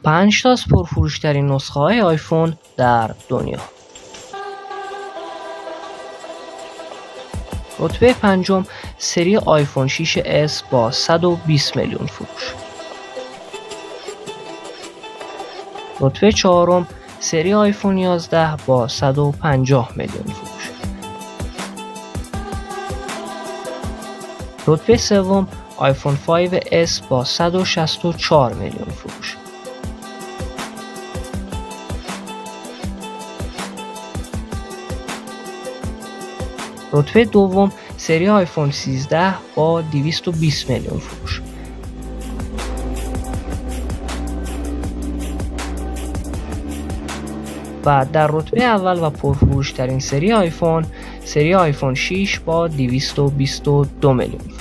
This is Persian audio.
5 تا از پرفروش‌ترین نسخه‌های آیفون در دنیا. رتبه پنجم سری آیفون 6s با 120 میلیون فروش. رتبه چهارم سری آیفون 11 با 150 میلیون فروش. رتبه سوم آیفون 5s با 164 میلیون فروش. رتبه دوم سری آیفون 13 با 220 میلیون فروش. و در رتبه اول و پرفروش ترین سری آیفون 6 با 222 میلیون.